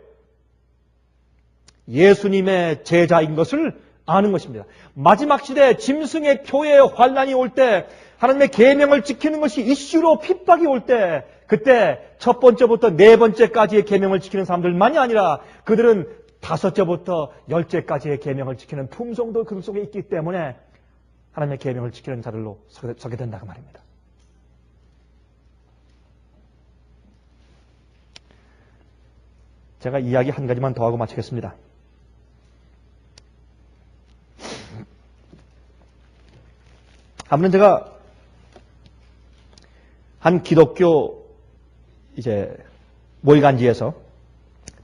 예수님의 제자인 것을 아는 것입니다. 마지막 시대 짐승의 표의 환란이 올 때 하나님의 계명을 지키는 것이 이슈로 핍박이 올 때 그때 첫 번째부터 네 번째까지의 계명을 지키는 사람들만이 아니라 그들은 다섯째부터 열째까지의 계명을 지키는 품성도 그 속에 있기 때문에 하나님의 계명을 지키는 자들로 서게 된다고 말입니다. 제가 이야기 한 가지만 더 하고 마치겠습니다. 한번 제가 한 기독교 모의간지에서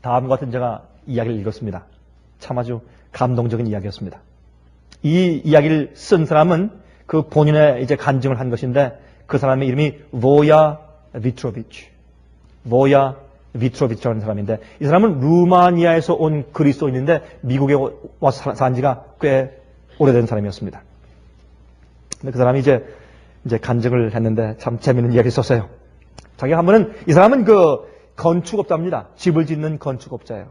다음과 같은 제가 이야기를 읽었습니다. 참 아주 감동적인 이야기였습니다. 이 이야기를 쓴 사람은 그 본인의 간증을 한 것인데 그 사람의 이름이 보야 비트로비치라는 사람인데 이 사람은 루마니아에서 온 그리스도인인데 미국에 와서 산 지가 꽤 오래된 사람이었습니다. 근데 그 사람이 이제 간증을 했는데 참 재밌는 이야기를 썼어요. 자기가 한 번은 이 사람은 그 건축업자입니다. 집을 짓는 건축업자예요.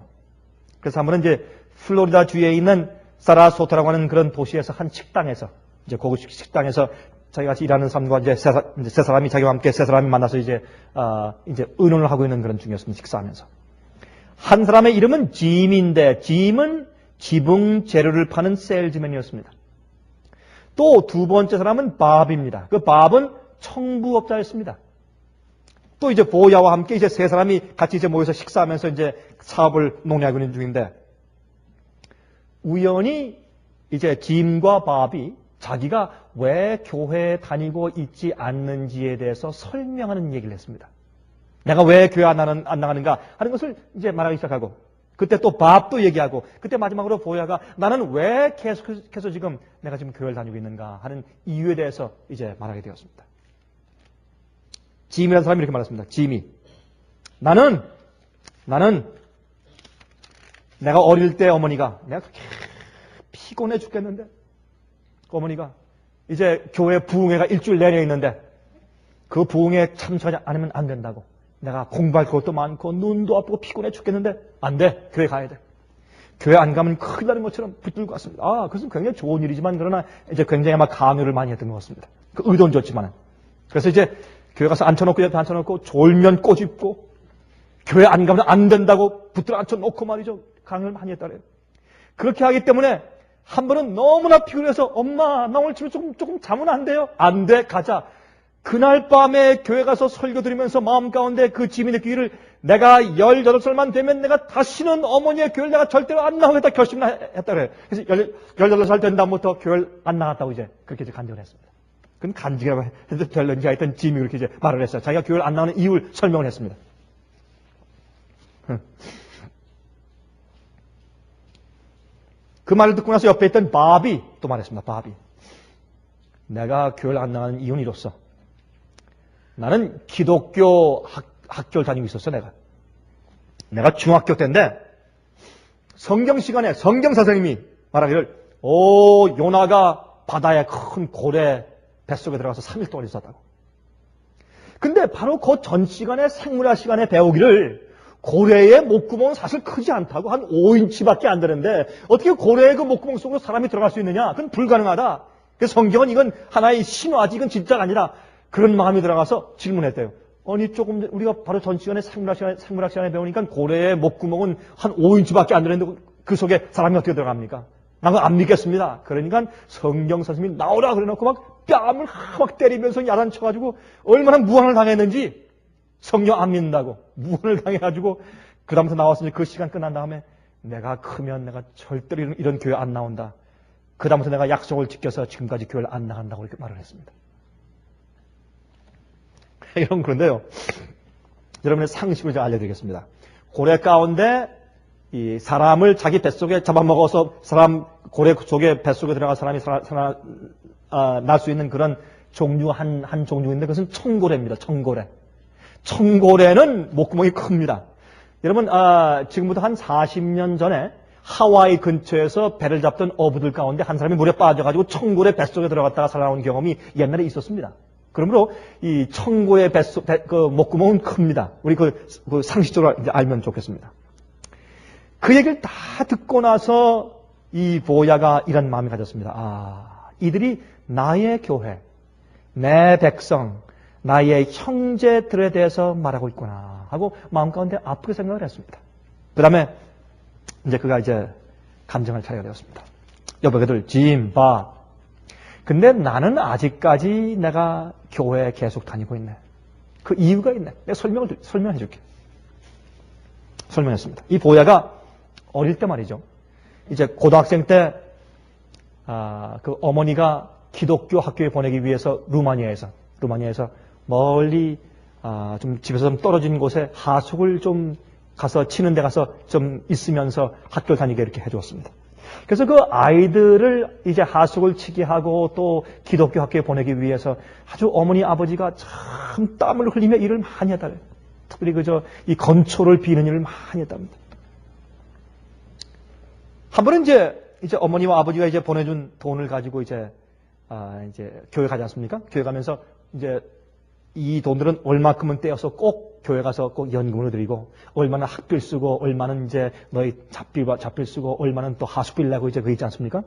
그래서 한 번은 플로리다 주에 있는 사라소타라고 하는 그런 도시에서 한 식당에서 고급 식당에서 자기 같이 일하는 사람과 세 사람이 자기와 함께 세 사람이 만나서 의논을 하고 있는 그런 중이었습니다. 식사하면서 한 사람의 이름은 짐인데 짐은 지붕 재료를 파는 세일즈맨이었습니다. 또 두 번째 사람은 밥입니다. 그 밥은 청부업자였습니다. 또 보야와 함께 세 사람이 같이 모여서 식사하면서 사업을 논의하고 있는 중인데 우연히 짐과 밥이 자기가 왜 교회에 다니고 있지 않는지에 대해서 설명하는 얘기를 했습니다. 내가 왜 교회 안 나가는가 하는 것을 말하기 시작하고 그때 또 밥도 얘기하고 그때 마지막으로 보야가 나는 왜 계속해서 지금 내가 지금 교회를 다니고 있는가 하는 이유에 대해서 말하게 되었습니다. 짐이라는 사람이 이렇게 말했습니다. 짐이 나는 내가 어릴 때 어머니가 내가 그렇게 피곤해 죽겠는데 어머니가 교회 부흥회가 일주일 내내 있는데 그 부흥회에 참석하지 않으면 안 된다고 내가 공부할 것도 많고 눈도 아프고 피곤해 죽겠는데 안 돼. 교회 가야 돼. 교회 안 가면 큰일 나는 것처럼 붙들고 왔습니다. 그것은 굉장히 좋은 일이지만 그러나 굉장히 아마 강요를 많이 했던 것 같습니다. 그 의도는 좋지만. 그래서 교회 가서 앉혀놓고 옆에 앉혀놓고 졸면 꼬집고 교회 안 가면 안 된다고 붙들어 앉혀놓고 말이죠. 강요를 많이 했다 그래요. 그렇게 하기 때문에 한 번은 너무나 피곤해서 엄마 나 오늘 집에 조금 자면 안 돼요? 안 돼. 가자. 그날 밤에 교회 가서 설교 드리면서 마음 가운데 그 짐이 느끼기를 내가 18살만 되면 내가 다시는 어머니의 교회를 내가 절대로 안 나오겠다 결심을 했다 그래요. 그래서 18살 된 다음부터 교회를 안 나갔다고 그렇게 간증을 했습니다. 그건 간증이라고 해도 될런지 하여튼 짐이 그렇게 말을 했어요. 자기가 교회를 안 나오는 이유를 설명을 했습니다. 그 말을 듣고 나서 옆에 있던 밥이 또 말했습니다. 밥이 내가 교회를 안 나가는 이유는 이로써 나는 기독교 학교를 다니고 있었어. 내가 중학교 때인데 성경 시간에 성경 선생님이 말하기를 요나가 바다의 큰 고래 뱃속에 들어가서 3일 동안 있었다고. 근데 바로 그 전 시간에 생물학 시간에 배우기를 고래의 목구멍은 사실 크지 않다고 한 5인치밖에 안 되는데 어떻게 고래의 그 목구멍 속으로 사람이 들어갈 수 있느냐? 그건 불가능하다. 그래서 성경은 이건 하나의 신화지 이건 진짜가 아니라 그런 마음이 들어가서 질문했대요. 아니 조금 우리가 바로 전 시간에 생물학 시간에 배우니까 고래의 목구멍은 한 5인치밖에 안 되는데 그 속에 사람이 어떻게 들어갑니까? 난 그거 안 믿겠습니다. 그러니까 성경 선생님이 나오라 그래놓고 막 뺨을 막 때리면서 야단쳐가지고 얼마나 무한을 당했는지 성경 안 믿는다고 무한을 당해가지고 그 다음부터 나왔으니 그 시간 끝난 다음에 내가 크면 내가 절대로 이런 교회 안 나온다. 그 다음부터 내가 약속을 지켜서 지금까지 교회를 안 나간다고 이렇게 말을 했습니다. 이런 그런데요. 여러분의 상식을 제가 알려드리겠습니다. 고래 가운데 이 사람을 자기 뱃속에 잡아먹어서 고래 속에 뱃속에 들어가 사람이 날 수 있는 그런 종류 한 종류인데 그것은 청고래입니다. 청고래. 청고래는 목구멍이 큽니다. 여러분 지금부터 한 40년 전에 하와이 근처에서 배를 잡던 어부들 가운데 한 사람이 물에 빠져가지고 청고래 뱃속에 들어갔다가 살아나온 경험이 옛날에 있었습니다. 그러므로 이 청고의 그 목구멍은 큽니다. 우리 그 상식적으로 이제 알면 좋겠습니다. 그 얘기를 다 듣고 나서 이 보야가 이런 마음을 가졌습니다. 이들이 나의 교회, 내 백성, 나의 형제들에 대해서 말하고 있구나 하고 마음 가운데 아프게 생각을 했습니다. 그 다음에 이제 그가 이제 감정을 차리게 되었습니다. 여보게들, 짐, 봐. 근데 나는 아직까지 내가 교회에 계속 다니고 있네. 그 이유가 있네. 내가 설명해 줄게. 설명했습니다. 이 보야가 어릴 때 말이죠. 이제 고등학생 때, 그 어머니가 기독교 학교에 보내기 위해서 루마니아에서 멀리, 좀 집에서 좀 떨어진 곳에 하숙을 좀 가서 치는 데 가서 좀 있으면서 학교를 다니게 이렇게 해주었습니다. 그래서 그 아이들을 이제 하숙을 치게 하고 또 기독교 학교에 보내기 위해서 아주 어머니 아버지가 참 땀을 흘리며 일을 많이 했다. 특별히 이 건초를 비는 일을 많이 했답니다. 한 번은 이제 어머니와 아버지가 이제 보내준 돈을 가지고 이제 교회 가지 않습니까? 교회 가면서 이제 이 돈들은 얼마큼은 떼어서 꼭 교회 가서 꼭 연금으로 드리고 얼마나 학비를 쓰고 얼마는 이제 너희 잡비를 쓰고 얼마는 또 하숙비를 내고 이제 그 있지 않습니까?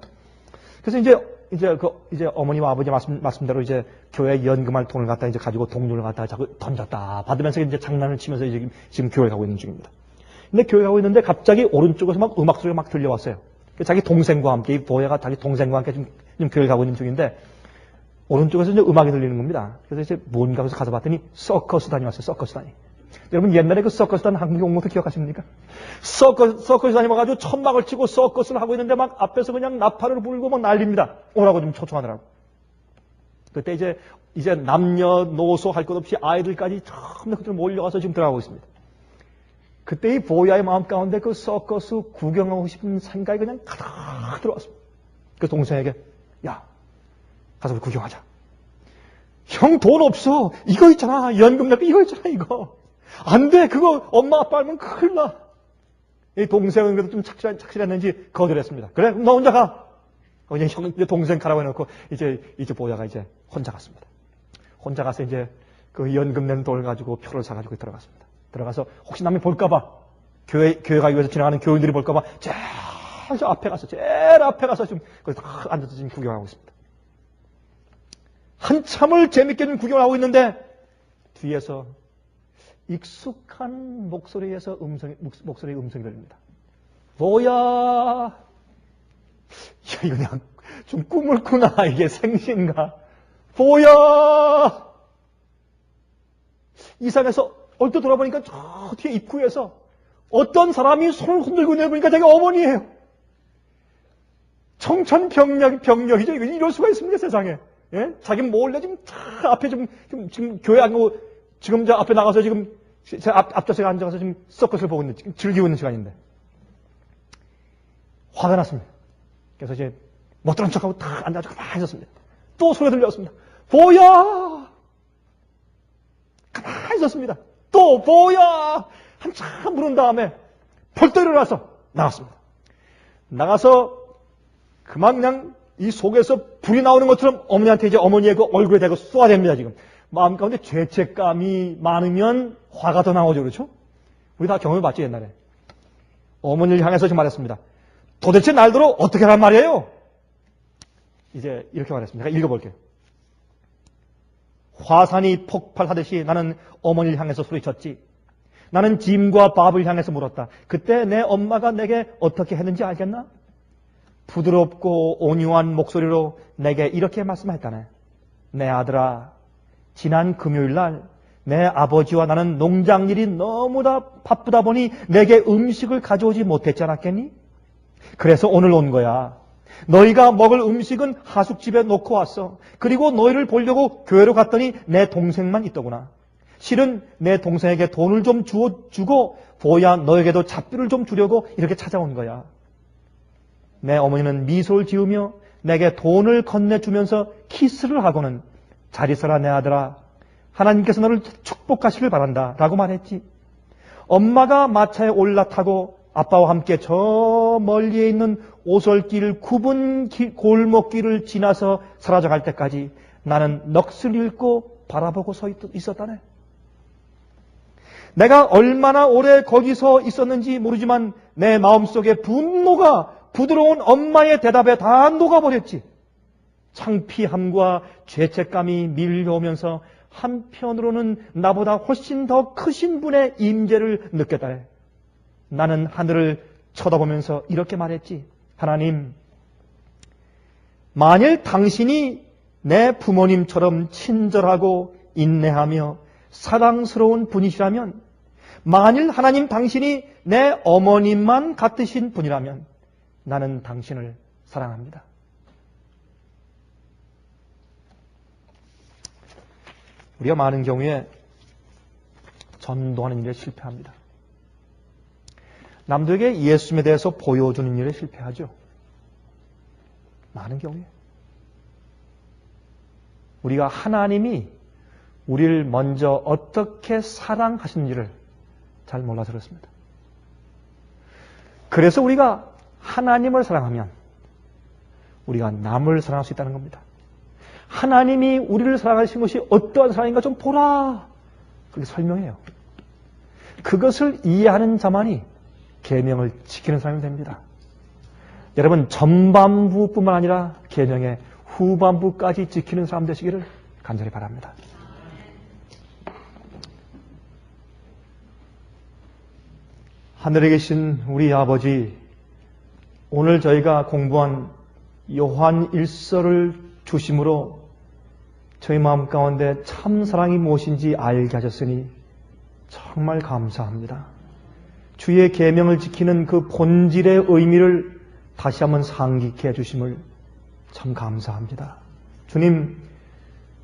그래서 이제 어머니와 아버지 말씀대로 이제 교회 연금할 돈을 갖다 이제 가지고 동료를 갖다 자꾸 던졌다 받으면서 이제 장난을 치면서 지금 교회 가고 있는 중입니다. 근데 교회 가고 있는데 갑자기 오른쪽에서 막 음악 소리가 막 들려왔어요. 자기 동생과 함께 이 보야가 자기 동생과 함께 지금 교회 가고 있는 중인데 오른쪽에서 이제 음악이 들리는 겁니다. 그래서 이제 뭔가 해서 가서 봤더니 서커스 단이 왔어요. 서커스 단이. 여러분 옛날에 그 서커스 단 한국 용어도 기억하십니까? 서커스 단이 와가지고 천막을 치고 서커스를 하고 있는데 막 앞에서 그냥 나팔을 불고 막 난립니다. 오라고 좀 초청하더라고. 그때 이제 남녀노소 할 것 없이 아이들까지 전부 그들 몰려가서 지금 들어가고 있습니다. 그때 이 보야의 마음 가운데 그 서커스 구경하고 싶은 생각이 그냥 가득 들어왔습니다. 그 동생에게 야 가서 우리 구경하자. 형 돈 없어. 이거 있잖아. 연금 납부 이거 있잖아 이거. 안 돼. 그거 엄마 아빠 알면 큰일 나. 이 동생은 그래도 좀 착실했는지 거절했습니다. 그래 그럼 너 혼자 가. 그냥 형 동생 가라고 해놓고 이제 보야가 이제 혼자 갔습니다. 혼자 가서 이제 그 연금 낸 돈을 가지고 표를 사가지고 들어갔습니다. 들어가서 혹시 남이 볼까봐 교회 가기 위해서 지나가는 교인들이 볼까봐 제일 앞에 가서 지금 거기 딱 앉아서 지금 구경하고 있습니다. 한참을 재밌게 좀 구경을 하고 있는데 뒤에서 익숙한 목소리에서 목소리의 음성이 들립니다. 뭐야? 야, 이거 그냥 좀 꿈을 꾸나? 이게 생신가? 뭐야? 이상해서 얼핏 돌아보니까 저 뒤에 입구에서 어떤 사람이 손을 흔들고 내보니까 자기 어머니예요. 청천벽력이죠. 이럴 수가 있습니까, 세상에? 예? 자기 몰래 지금 앞에 지금 교회 안 가고 지금 저 앞에 나가서 지금 제 앞좌석에 앉아서 지금 서커스를 보고 있는, 지금 즐기고 있는 시간인데. 화가 났습니다. 그래서 이제 못 들은 척하고 탁 앉아서 가만히 있었습니다. 또 소리가 들렸습니다. 보야! 가만히 있었습니다. 또 보야! 한참 부른 다음에 벌떡 일어나서 나갔습니다. 나가서 그냥 이 속에서 불이 나오는 것처럼 어머니한테 이제 어머니의 그 얼굴에 대고 쏘아댑니다, 지금. 마음 가운데 죄책감이 많으면 화가 더 나오죠, 그렇죠? 우리 다 경험해봤죠, 옛날에. 어머니를 향해서 지금 말했습니다. 도대체 날더러 어떻게 하란 말이에요? 이제 이렇게 말했습니다. 제가 읽어볼게요. 화산이 폭발하듯이 나는 어머니를 향해서 소리쳤지. 나는 짐과 밥을 향해서 물었다. 그때 내 엄마가 내게 어떻게 했는지 알겠나? 부드럽고 온유한 목소리로 내게 이렇게 말씀했다네. 내 아들아, 지난 금요일 날 내 아버지와 나는 농장 일이 너무나 바쁘다 보니 내게 음식을 가져오지 못했지 않았겠니? 그래서 오늘 온 거야. 너희가 먹을 음식은 하숙집에 놓고 왔어. 그리고 너희를 보려고 교회로 갔더니 내 동생만 있더구나. 실은 내 동생에게 돈을 좀 주고 보야 너에게도 잡비를 좀 주려고 이렇게 찾아온 거야. 내 어머니는 미소를 지으며 내게 돈을 건네주면서 키스를 하고는 잘 있어라 내 아들아. 하나님께서 너를 축복하시길 바란다 라고 말했지. 엄마가 마차에 올라타고 아빠와 함께 저 멀리에 있는 오솔길 굽은 골목길을 지나서 사라져갈 때까지 나는 넋을 잃고 바라보고 서 있었다네. 내가 얼마나 오래 거기서 있었는지 모르지만 내 마음속에 분노가 부드러운 엄마의 대답에 다 녹아버렸지. 창피함과 죄책감이 밀려오면서 한편으로는 나보다 훨씬 더 크신 분의 임재를 느꼈다네. 나는 하늘을 쳐다보면서 이렇게 말했지. 하나님, 만일 당신이 내 부모님처럼 친절하고 인내하며 사랑스러운 분이시라면, 만일 하나님 당신이 내 어머님만 같으신 분이라면 나는 당신을 사랑합니다. 우리가 많은 경우에 전도하는 일에 실패합니다. 남들에게 예수님에 대해서 보여주는 일에 실패하죠. 많은 경우에. 우리가 하나님이 우리를 먼저 어떻게 사랑하시는지를 잘 몰라서 그렇습니다. 그래서 우리가 하나님을 사랑하면 우리가 남을 사랑할 수 있다는 겁니다. 하나님이 우리를 사랑하신 것이 어떠한 사랑인가 좀 보라. 그렇게 설명해요. 그것을 이해하는 자만이 계명을 지키는 사람이 됩니다. 여러분, 전반부뿐만 아니라 계명의 후반부까지 지키는 사람 되시기를 간절히 바랍니다. 하늘에 계신 우리 아버지, 오늘 저희가 공부한 요한 1서를 주심으로 저희 마음 가운데 참 사랑이 무엇인지 알게 하셨으니 정말 감사합니다. 주의 계명을 지키는 그 본질의 의미를 다시 한번 상기케 해주심을 참 감사합니다. 주님,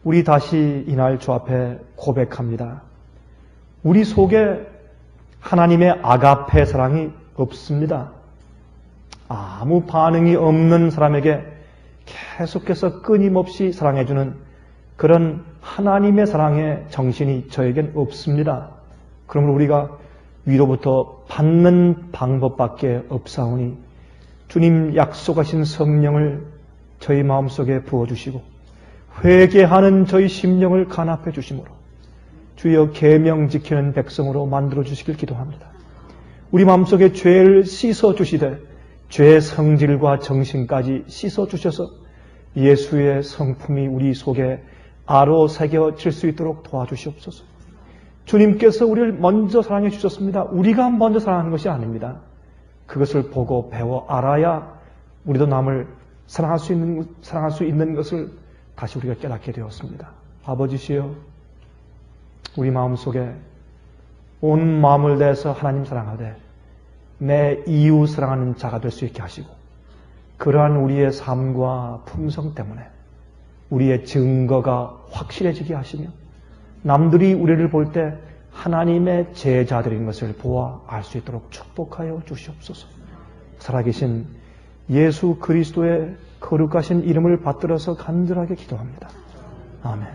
우리 다시 이날 주 앞에 고백합니다. 우리 속에 하나님의 아가페 사랑이 없습니다. 아무 반응이 없는 사람에게 계속해서 끊임없이 사랑해주는 그런 하나님의 사랑의 정신이 저에겐 없습니다. 그러므로 우리가 위로부터 받는 방법밖에 없사오니 주님 약속하신 성령을 저희 마음속에 부어주시고 회개하는 저희 심령을 간합해 주심으로 주여 계명 지키는 백성으로 만들어 주시길 기도합니다. 우리 마음속에 죄를 씻어 주시되 죄의 성질과 정신까지 씻어 주셔서 예수의 성품이 우리 속에 아로 새겨질 수 있도록 도와주시옵소서. 주님께서 우리를 먼저 사랑해 주셨습니다. 우리가 먼저 사랑하는 것이 아닙니다. 그것을 보고 배워 알아야 우리도 남을 사랑할 수 있는 것을 다시 우리가 깨닫게 되었습니다. 아버지시여, 우리 마음속에 온 마음을 다해서 하나님 사랑하되 내 이웃 사랑하는 자가 될 수 있게 하시고 그러한 우리의 삶과 품성 때문에 우리의 증거가 확실해지게 하시며 남들이 우리를 볼 때 하나님의 제자들인 것을 보아 알 수 있도록 축복하여 주시옵소서. 살아계신 예수 그리스도의 거룩하신 이름을 받들어서 간절하게 기도합니다. 아멘.